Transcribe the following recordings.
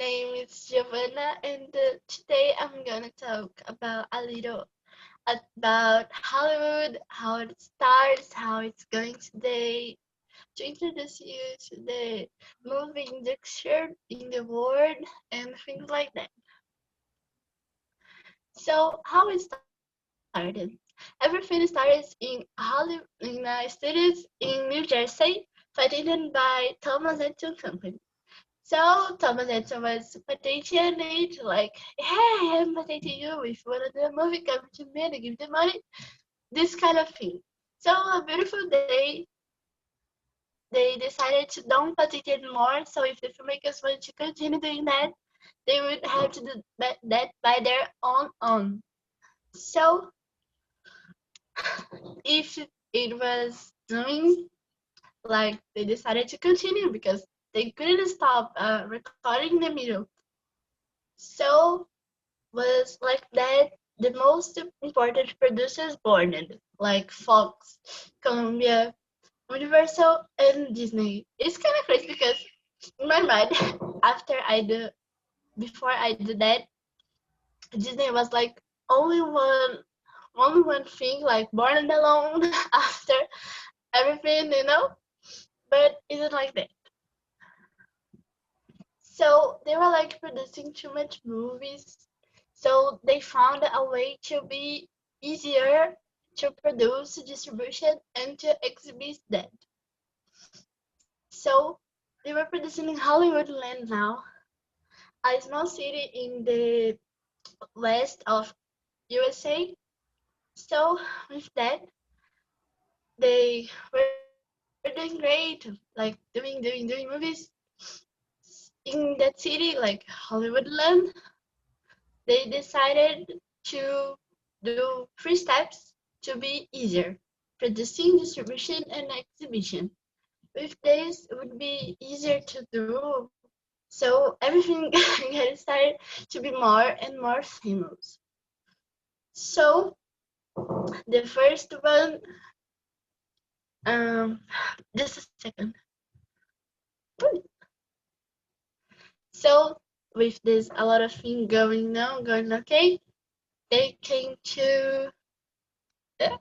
name is Geovana, and today I'm gonna talk about a little about Hollywood, how it starts, how it's going today, to introduce you to the movie industry in the world and things like that. So, how it started? Everything started in Hollywood, in studios in New Jersey, patented by Thomas Edison Company. So Thomas Edison was patenting it like, hey, I'm patenting you. If you wanna do a movie, come to me and give the money. This kind of thing. So a beautiful day, they decided to don't patent it more. So if the filmmakers wanted to continue doing that, they would have to do that by their own. So if it was doing like they decided to continue because they couldn't stop recording in the middle. So was like that the most important producers born in, like Fox, Columbia, Universal, and Disney. It's kind of crazy because in my mind, after I do, before I did that, Disney was like only one thing, like born and alone after everything, But it's like that. So they were like producing too much movies. So they found a way to be easier to produce, distribution, and to exhibit that. So they were producing in Hollywood Land now, a small city in the west of USA. So with that, they were doing great, like doing movies in that city, like Hollywood Land. They decided to do three steps to be easier: producing, distribution, and exhibition. With this, it would be easier to do, so everything got started to be more and more famous. So the first one, um, just a second. So with this, a lot of things going on, going okay. They came to the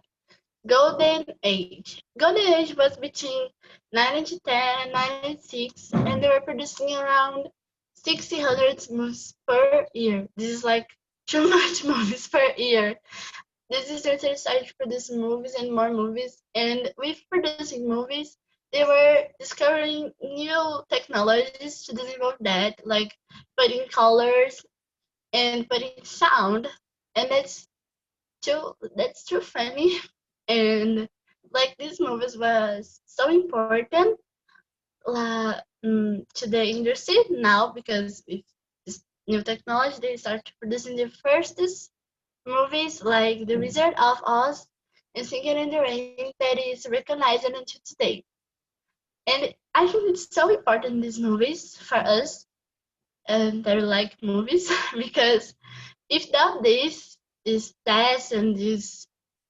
Golden Age. Golden Age was between 1910 and 1996, and they were producing around 600 movies per year. This is like too much movies per year. This is their started to produce movies and more movies, and with producing movies, they were discovering new technologies to develop that, like putting colors and putting sound, and that's too funny. And like these movies was so important to the industry now because with this new technology they start producing the first movies like The Wizard of Oz and Singing in the Rain that is recognized until today. And I think it's so important these movies for us and they're like movies because if not this test and this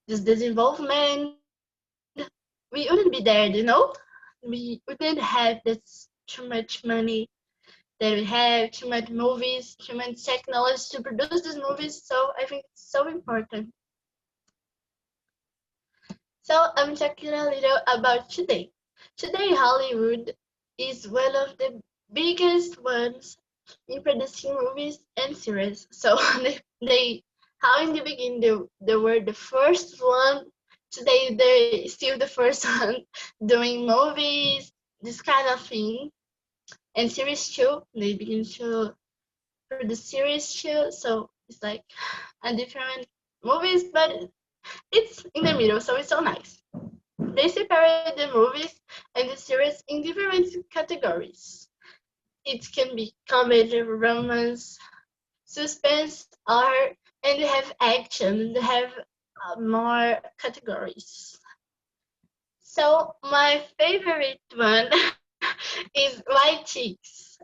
involvement, we wouldn't be there. We wouldn't have this too much money that we have, too much movies, too much technology to produce these movies. So I think it's so important. So I'm talking a little about today. Today, Hollywood is one of the biggest ones in producing movies and series. So how in the beginning they were the first one. Today they're still the first one doing movies, this kind of thing. And series too. They begin to produce series too. So it's like a different movies, but it's in the middle, so it's so nice. They separate the movies and the series in different categories. It can be comedy, romance, suspense, art, and they have action. They have more categories. So my favorite one is White Chicks,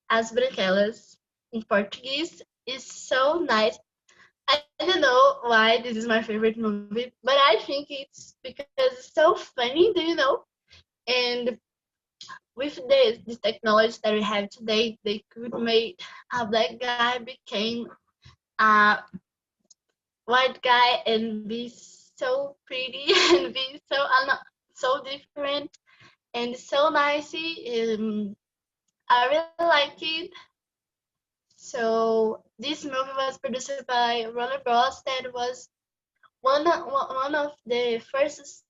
as Branquelas in Portuguese, is so nice. I don't know why this is my favorite movie, but I think it's because it's so funny, And with this technology that we have today, they could make a black guy became a white guy and be so pretty and be so different and so nice. I really like it. So this movie was produced by Warner Bros. That was one of the first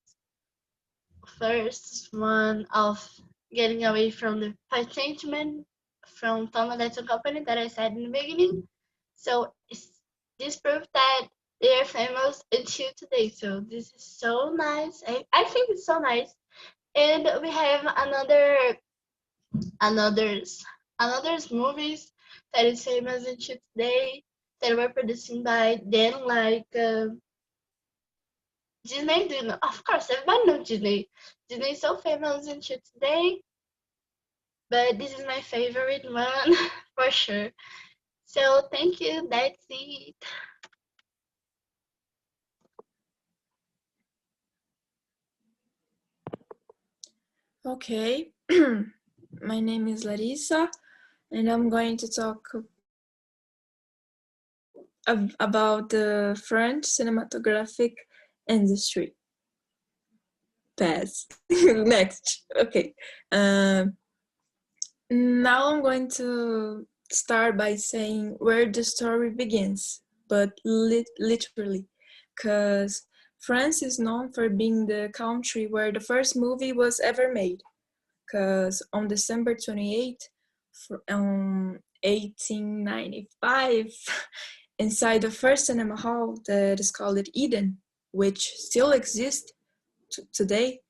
one of getting away from the patent from Tom Edison Company that I said in the beginning. So this proves that they are famous until today. So this is so nice. I think it's so nice. And we have another's another's movies that is famous until today that were produced by them like Disney. Do you know? Of course, everybody knows Disney. Disney is so famous until today, but this is my favorite one for sure. So thank you. That's it. Okay, my name is Larissa, and I'm going to talk about the French cinematographic industry. Pass. Next. Okay. Now I'm going to start by saying where the story begins, but literally, because France is known for being the country where the first movie was ever made. Because on December 28th, 1895, inside the first cinema hall that is called Eden, which still exists today,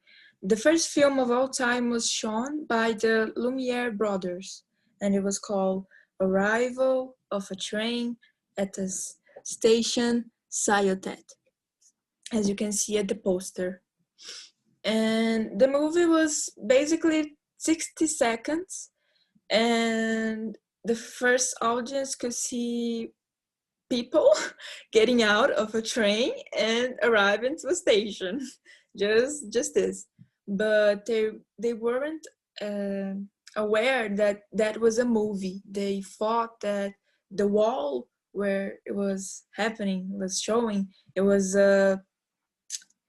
the first film of all time was shown by the Lumiere brothers, and it was called Arrival of a Train at the Station Sayotet, as you can see at the poster. And the movie was basically 60 seconds, and the first audience could see people getting out of a train and arriving to a station. just this. But they weren't aware that that was a movie. They thought that the wall where it was happening was showing it was a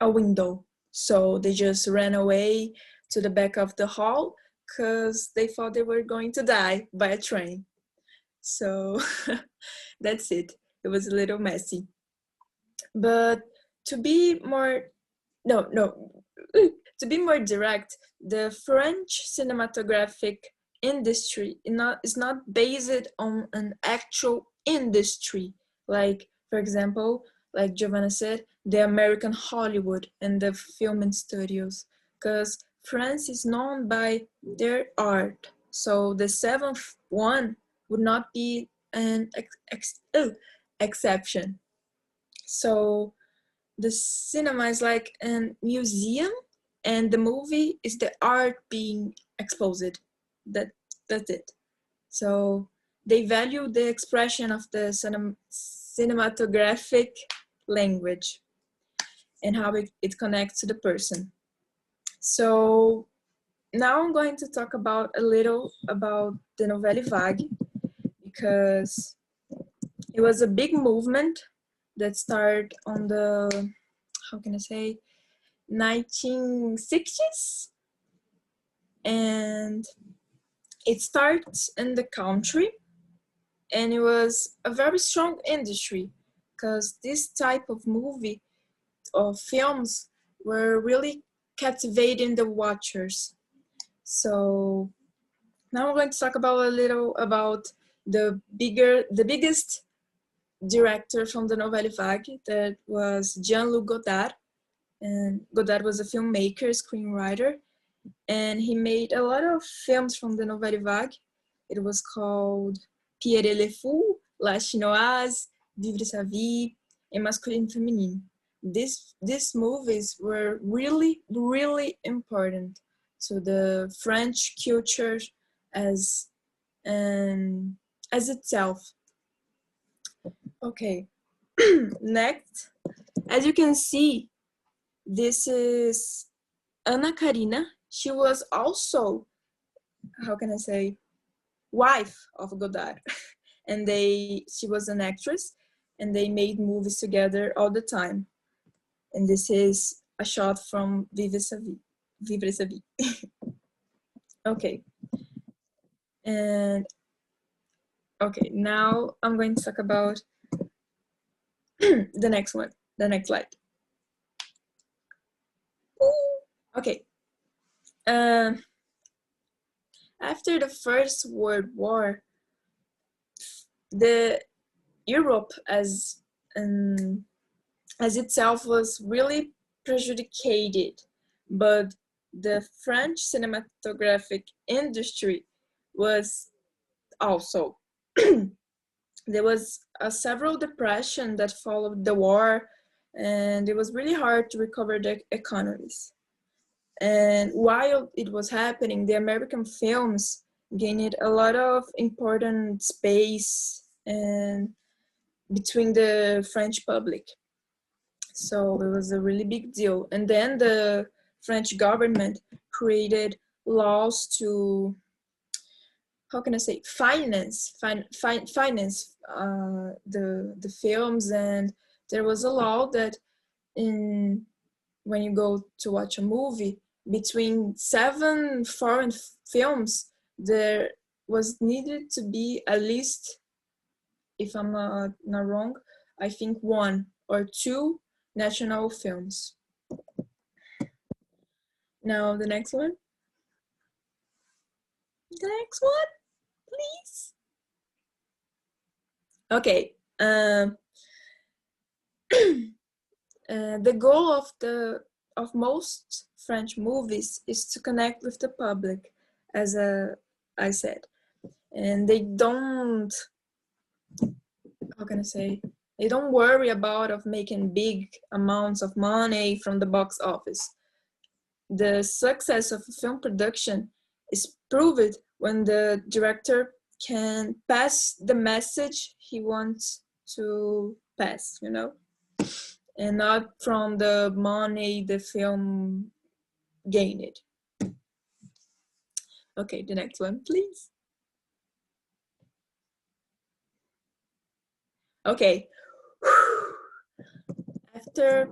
window. So they just ran away to the back of the hall because they thought they were going to die by a train. So that's it. It was a little messy. But to be more, no, no, to be more direct, the French cinematographic industry is not based on an actual industry. Like, for example, like Geovana said, the American Hollywood and the filming studios, because France is known by their art. So the seventh one would not be an exception. So the cinema is like a museum, and the movie is the art being exposed. That's it. So they value the expression of the cinematographic language and how it connects to the person. So now I'm going to talk about a little about the Novelle Vague, because it was a big movement that started on the, how can I say, 1960s, and it starts in the country, and it was a very strong industry because this type of movie or films were really captivating the watchers. So now I'm going to talk about a little about the biggest director from the Nouvelle Vague, that was Jean-Luc Godard. And Godard was a filmmaker, screenwriter, and he made a lot of films from the Nouvelle Vague. It was called Pierre et le Fou, La Chinoise, Vivre sa vie, and Masculine Feminine. These movies were really, really important to the French culture as itself. Okay, next, as you can see, this is Anna Karina. She was also how can I say, wife of Godard. And she was an actress, and they made movies together all the time. And this is a shot from Vivre sa vie. Vivre sa vie. Okay. And okay, now I'm going to talk about the next one, the next slide. Okay. After the First World War, the Europe as itself was really prejudiced, but the French cinematographic industry was also. There was a several depression that followed the war, and it was really hard to recover the economies. And while it was happening, the American films gained a lot of important space and between the French public. So it was a really big deal. And then the French government created laws to, how can I say, finance the films. And there was a law that when you go to watch a movie, between 7 foreign films, there was needed to be at least, if I'm not wrong, I think 1 or 2 national films. Now the next one. The next one, please. Okay. The goal of most French movies is to connect with the public, as I said, and they don't, how can I say, they don't worry about of making big amounts of money from the box office. The success of a film production is proved when the director can pass the message he wants to pass, and not from the money the film gained. Okay, the next one, please. Okay. After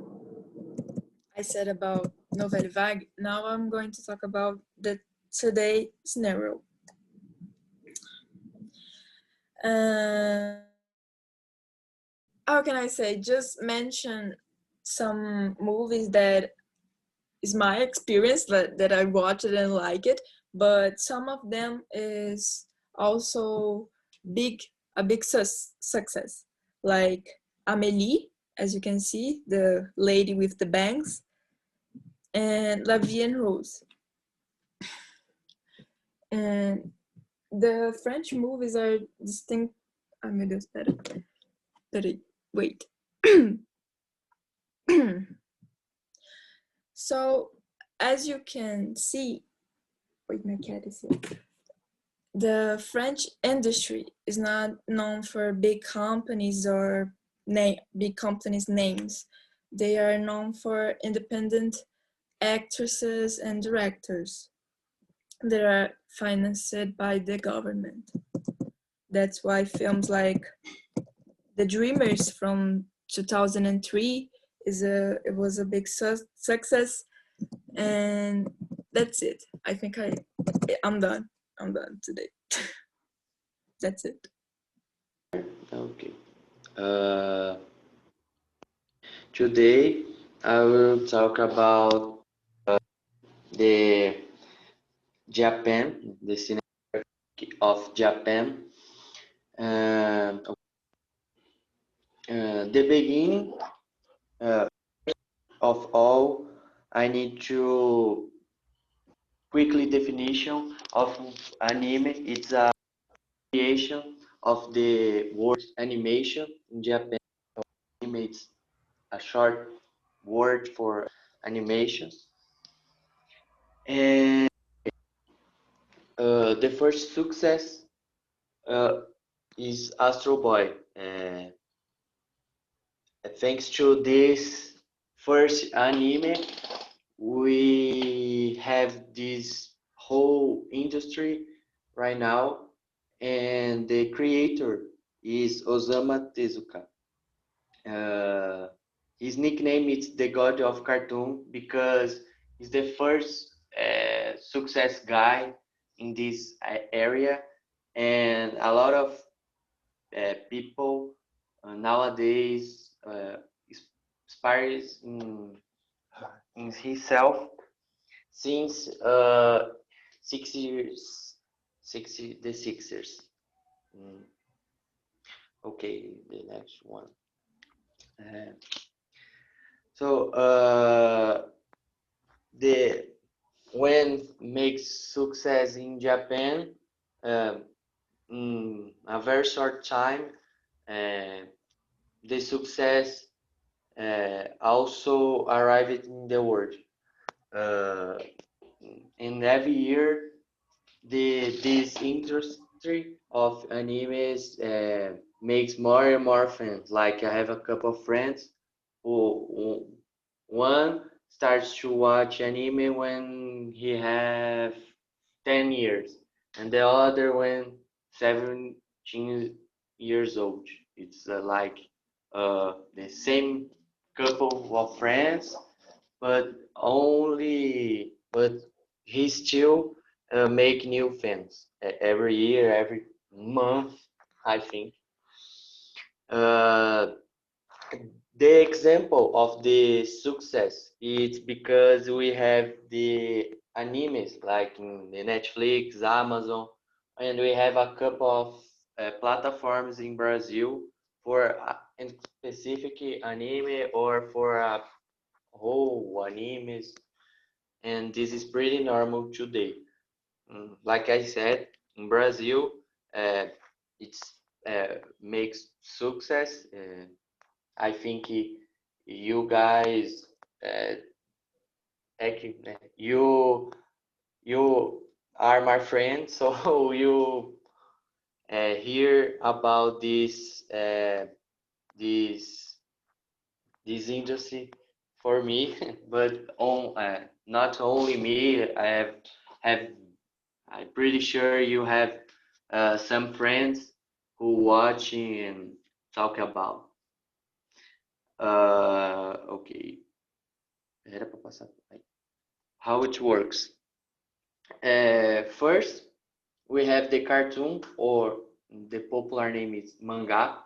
I said about Nouvelle Vague, now I'm going to talk about the today scenario. How can I say? Just mention some movies that is my experience that I watched it and like it, but some of them is also a big success, like Amélie, as you can see, the lady with the bangs, and La Vie en Rose. And the French movies are distinct. Oh meu Deus, peraí, wait. So, as you can see, wait, my cat is here. The French industry is not known for big companies or big companies' names. They are known for independent actresses and directors that are financed by the government. That's why films like The Dreamers from 2003 it was a big success, and that's it. I think I'm done. I'm done today. That's it. Okay. Today I will talk about the Japan, the cinema of Japan. The beginning of all, I need to quickly definition of anime. It's a creation of the word animation in Japan. Anime it's a short word for animation. And the first success is Astro Boy. Thanks to this first anime, we have this whole industry right now, and the creator is Osamu Tezuka. His nickname is the God of Cartoon because he's the first success guy in this area, and a lot of people nowadays inspires in himself since 6 years, 60 the Sixers. Mm, okay, the next one. Uh, so the when makes success in Japan, uh, in a very short time, uh, the success also arrived in the world. Uh, and every year, this industry of animes makes more and more friends. Like I have a couple of friends who one starts to watch anime when he have 10 years, and the other when 17 years old. It's like the same couple of friends, but he still make new fans every year, every month, I think. Uh, the example of the success is because we have the animes like in the Netflix, Amazon, and we have a couple of platforms in Brazil for a specific anime or for a whole animes, and this is pretty normal today. Like I said, in Brazil, uh, it's makes success. I think you guys, uh, you are my friend, so you hear about this this industry for me, but not only me. Have I'm pretty sure you have some friends who watch and talk about. Okay, era para passar. How it works. First, we have the cartoon, or the popular name is manga.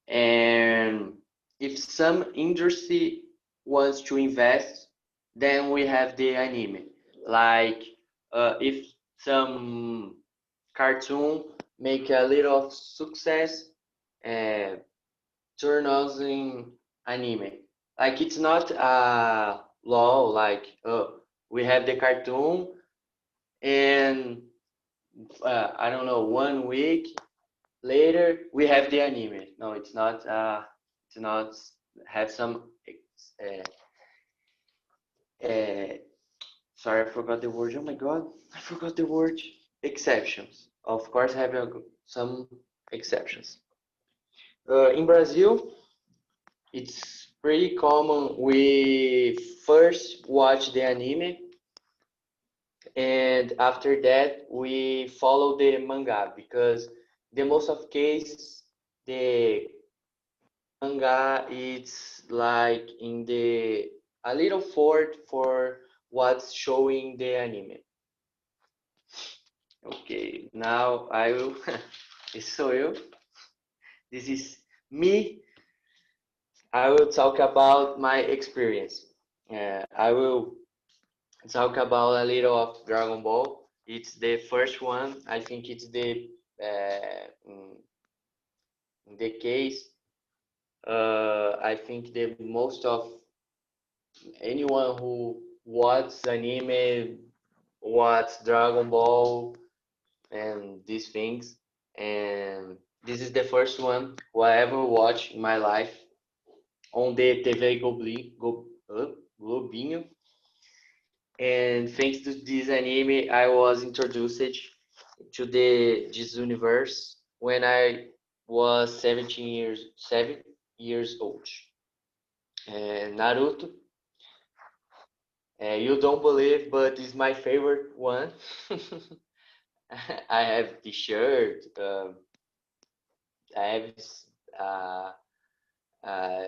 And if some industry wants to invest, then we have the anime. Like if some cartoon make a little of success, uh, turn us in anime. Like it's not a law. Like we have the cartoon, and I don't know, 1 week later we have the anime. No, it's not. It's not have some. Uh, uh, Sorry, I forgot the word. Oh my god, I forgot the word. Exceptions. Of course, have some exceptions. In Brazil, it's pretty common. We first watch the anime, and after that we follow the manga because the most of case the manga it's like in the a little forward for what's showing the anime. Okay, now I will. This sou eu. This is me. I will talk about my experience. I will talk about a little of Dragon Ball. It's the first one. I think it's in the case. I think the most of anyone who watches anime, watch Dragon Ball, and these things. And this is the first one who I ever watched in my life on the TV Globinho. And thanks to this anime, I was introduced to this universe when I was 7 years old. Naruto You don't believe, but it's my favorite one. I have T-shirt. I have uh, uh,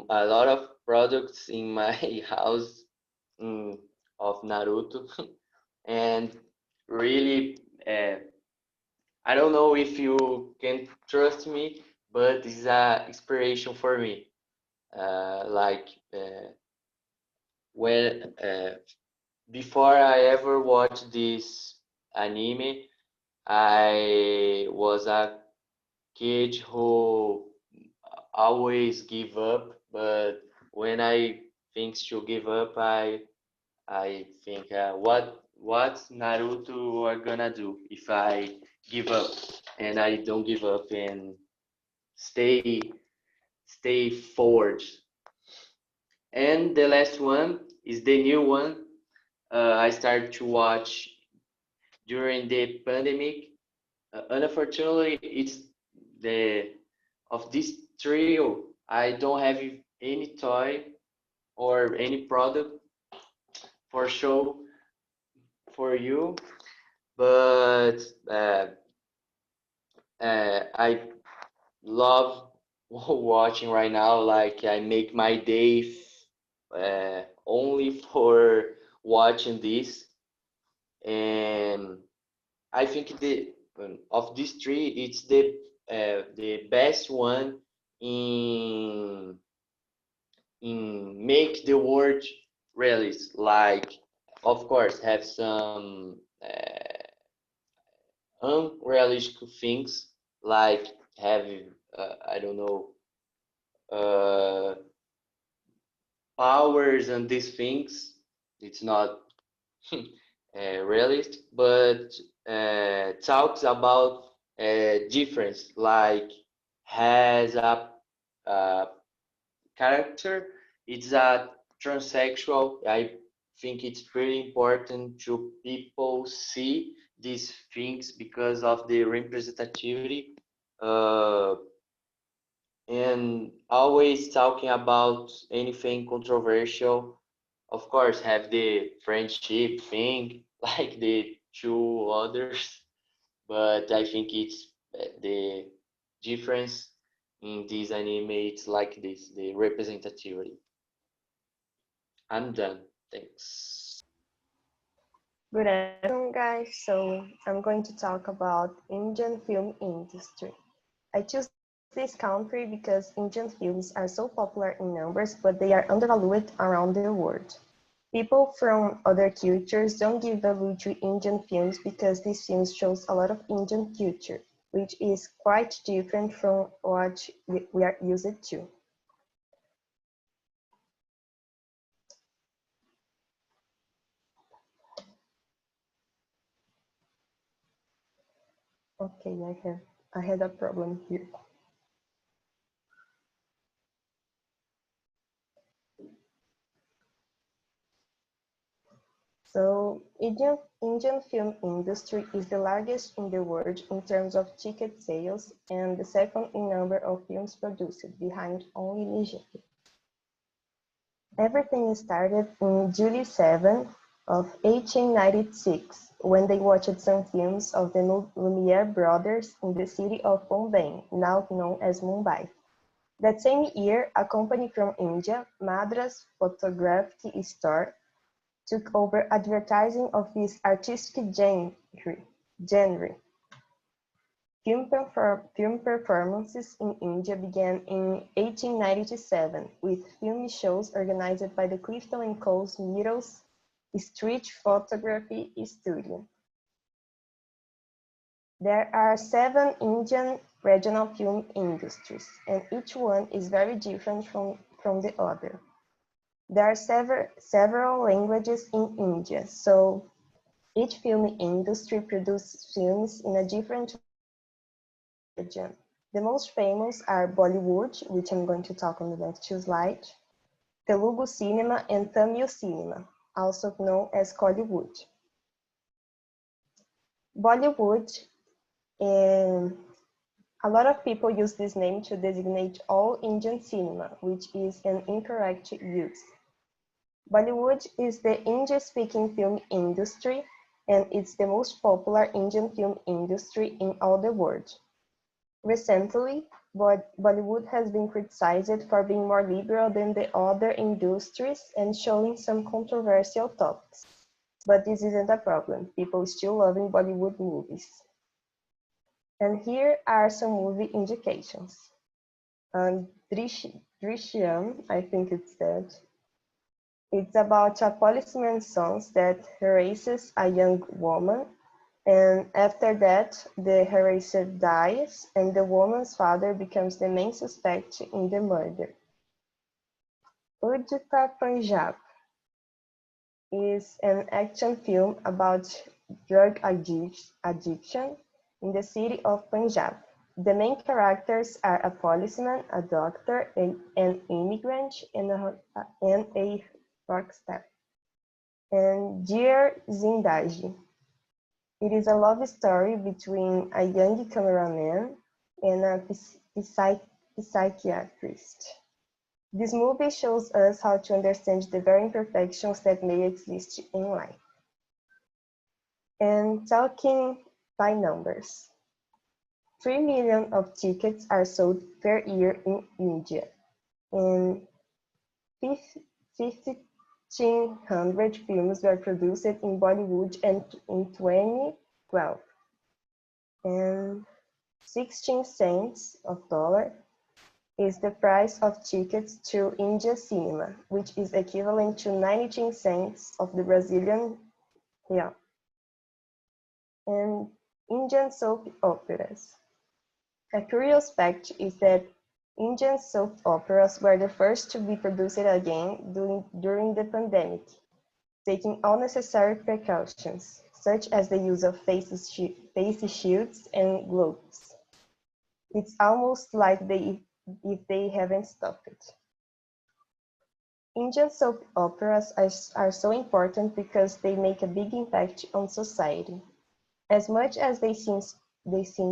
a lot of products in my house mm, of Naruto, and really, I don't know if you can trust me, but it's a inspiration for me. Like when before I ever watched this anime, I was a kid who always give up, but when I think to give up, I think what Naruto are gonna do if I give up, and I don't give up and stay stay forward. And the last one is the new one. I started to watch during the pandemic. Unfortunately, it's the of this trio. I don't have any toy or any product for show for you, but uh, I love watching right now. Like I make my day only for watching this, and I think the of these three, it's the best one in make the word realist. Like, of course, have some unrealistic things like having I don't know uh, powers and these things. It's not realist, but talks about difference, like has a character. It's a transsexual. I think it's pretty important to people see these things because of the representativity. Uh, and always talking about anything controversial. Of course, have the friendship thing like the two others, but I think it's the difference in this anime. It's like this, the representativity. I'm done. Thanks. Good afternoon, guys. So I'm going to talk about Indian film industry. I choose this country because Indian films are so popular in numbers, but they are undervalued around the world. People from other cultures don't give value to Indian films because these films shows a lot of Indian culture, which is quite different from what we are used to. Okay, I had a problem here. So Indian film industry is the largest in the world in terms of ticket sales and the second in number of films produced, behind only Nigeria. Everything started in July 7 of 1896 when they watched some films of the Lumiere brothers in the city of Bombay, now known as Mumbai. That same year, a company from India, Madras Photographic Store, took over advertising of this artistic genre. Film performances in India began in 1897 with film shows organized by the Clifton and Coles Meadows Street Photography Studio. There are 7 Indian regional film industries, and each one is very different from the other. There are several languages in India, so each film industry produces films in a different region. The most famous are Bollywood, which I'm going to talk on the next 2 slides, Telugu cinema, and Tamil cinema, also known as Kollywood. Bollywood, a lot of people use this name to designate all Indian cinema, which is an incorrect use. Bollywood is the Hindi-speaking film industry, and it's the most popular Indian film industry in all the world. Recently, Bollywood has been criticized for being more liberal than the other industries and showing some controversial topics. But this isn't a problem. People still loving Bollywood movies. And here are some movie indications. Drishyam, I think it's that. It's about a policeman's son that harasses a young woman, and after that, the harasser dies, and the woman's father becomes the main suspect in the murder. Udta Punjab is an action film about drug addiction in the city of Punjab. The main characters are a policeman, a doctor, an immigrant, and a rock star. And Dear Zindagi. It is a love story between a young cameraman and a psychiatrist. This movie shows us how to understand the very imperfections that may exist in life. And talking by numbers. 3 million of tickets are sold per year in India, and 1,500 films were produced in Bollywood in 2012, and 16 cents of dollar is the price of tickets to India cinema, which is equivalent to 19 cents of the Brazilian real. And Indian soap operas. A curious fact is that Indian soap operas were the first to be produced again during the pandemic, taking all necessary precautions, such as the use of face shields and gloves. It's almost like if they haven't stopped. Indian soap operas are so important because they make a big impact on society. As much as they seem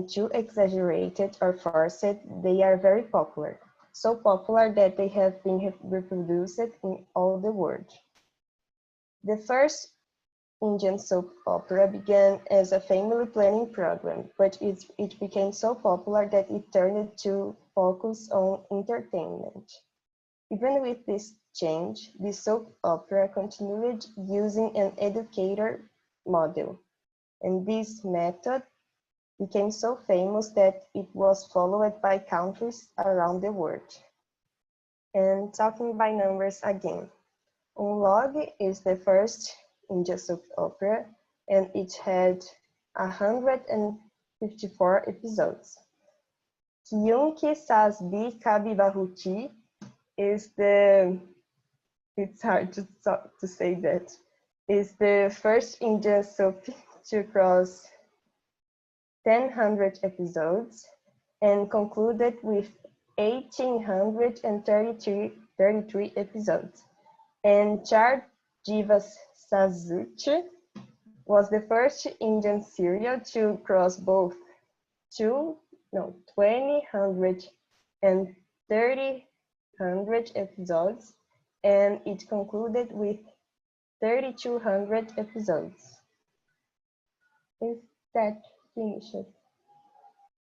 too exaggerated or forced, they are very popular. So popular that they have been reproduced in all the world. The first Indian soap opera began as a family planning program, but it became so popular that it turned to focus on entertainment. Even with this change, the soap opera continued using an educator model, and this method became so famous that it was followed by countries around the world. And talking by numbers again, Unlog is the first Indian soap opera, and it had 154 episodes. Kyunki Saas Bhi Kabhi Bahu Thi is it's hard to say that, is the first Indian soap to cross 1,000 episodes and concluded with 1,833 episodes. And Char Divas Sazuchi was the first Indian serial to cross both 200 and 300 episodes, and it concluded with 3,200 episodes. Is that finished?